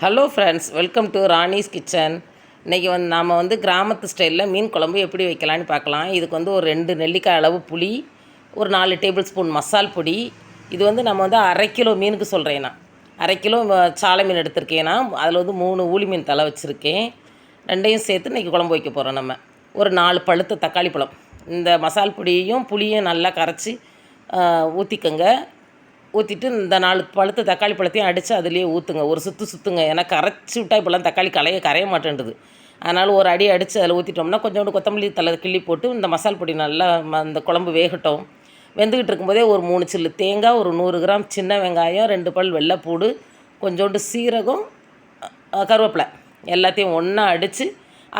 Hello friends, welcome to Rani's kitchen. இன்றைக்கி நாம் கிராமத்து ஸ்டைலில் மீன் குழம்பு எப்படி வைக்கலான்னு பார்க்கலாம். இதுக்கு ஒரு 2 நெல்லிக்காய் அளவு புளி, ஒரு 4 டேபிள் ஸ்பூன் மசால் பொடி. இது நம்ம 1/2 கிலோ மீனுக்கு சொல்கிறேன். நான் 1/2 கிலோ சாலை மீன் எடுத்திருக்கேன்னா அதில் 3 ஊளி மீன் தலை வச்சுருக்கேன். ரெண்டையும் சேர்த்து இன்றைக்கி குழம்பு வைக்க போகிறோம். நம்ம ஒரு 4 பழுத்த தக்காளி பழம், இந்த மசால் பொடியையும் புளியும் நல்லா கரைச்சி ஊற்றிக்கங்க. ஊற்றிட்டு இந்த 4 பழுத்த தக்காளி பழத்தையும் அடித்து அதிலேயே ஊற்றுங்க. ஒரு சுற்றுங்க. ஏன்னா கரைச்சி விட்டால் இப்போல்லாம் தக்காளி கரைய மாட்டேன்டுது. அதனால் ஒரு அடி அடித்து அதில் ஊற்றிட்டோம்னா கொஞ்சோண்டு கொத்தமல்லி தலை கிள்ளி போட்டு இந்த மசால் பொடி நல்லா அந்த குழம்பு வேகட்டும். வெந்துக்கிட்டு இருக்கும்போதே ஒரு 3 சில்லு தேங்காய், ஒரு 100 கிராம் சின்ன வெங்காயம், 2 பல் வெள்ளைப்பூடு, கொஞ்சோண்டு சீரகம், கருவேப்பிலை எல்லாத்தையும் ஒன்றா அடித்து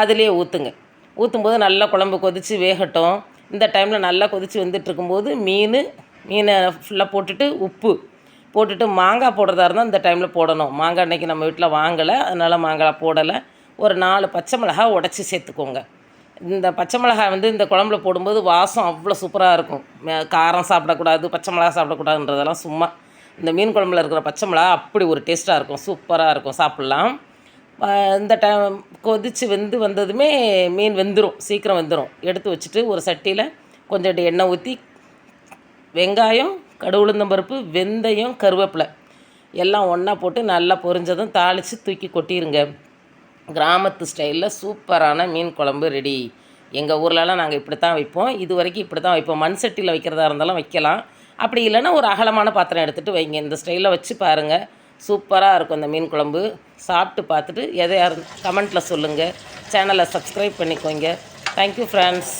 அதிலே ஊற்றுங்க. ஊற்றும்போது நல்லா குழம்பு கொதித்து வேகட்டும். இந்த டைமில் நல்லா கொதித்து வெந்துட்டுருக்கும்போது மீனை ஃபுல்லாக போட்டுட்டு உப்பு போட்டுட்டு மாங்காய் போடுறதா இருந்தால் இந்த டைமில் போடணும். மாங்காய் அன்றைக்கி நம்ம வீட்டில் வாங்கலை, அதனால் மாங்காய் போடலை. ஒரு 4 பச்சை மிளகாய் உடச்சி சேர்த்துக்கோங்க. இந்த பச்சை மிளகாய் இந்த குழம்புல போடும்போது வாசம் அவ்வளோ சூப்பராக இருக்கும். காரம் சாப்பிடக்கூடாது, பச்சை மிளகா சாப்பிடக்கூடாதுன்றதெல்லாம் சும்மா. இந்த மீன் குழம்புல இருக்கிற பச்சை மிளகா அப்படி ஒரு டேஸ்ட்டாக இருக்கும், சூப்பராக இருக்கும், சாப்பிட்லாம். இந்த டைம் கொதித்து வந்ததுமே மீன் வெந்துடும், சீக்கிரம் வெந்துடும். எடுத்து வச்சுட்டு ஒரு சட்டியில் கொஞ்சம் எண்ணெய் ஊற்றி வெங்காயம், கடுகு, உளுந்தம் பருப்பு, வெந்தயம், கருவேப்பிலை எல்லாம் ஒன்றா போட்டு நல்லா பொரிஞ்சதும் தாளித்து தூக்கி கொட்டிடுங்க. கிராமத்து ஸ்டைலில் சூப்பரான மீன் குழம்பு ரெடி. எங்கள் ஊர்லலாம் நாங்கள் இப்படி தான் வைப்போம். இது வரைக்கும் இப்படி தான் வைப்போம். மண் சட்டியில் வைக்கிறதா இருந்தாலும் வைக்கலாம். அப்படி இல்லைன்னா ஒரு அகலமான பாத்திரம் எடுத்துகிட்டு வைங்க. இந்த ஸ்டைலில் வச்சு பாருங்கள், சூப்பராக இருக்கும் இந்த மீன் குழம்பு. சாப்பிட்டு பார்த்துட்டு எதையா கமெண்ட்டில் சொல்லுங்கள். சேனலை சப்ஸ்கிரைப் பண்ணிக்கோங்க. Thank you friends.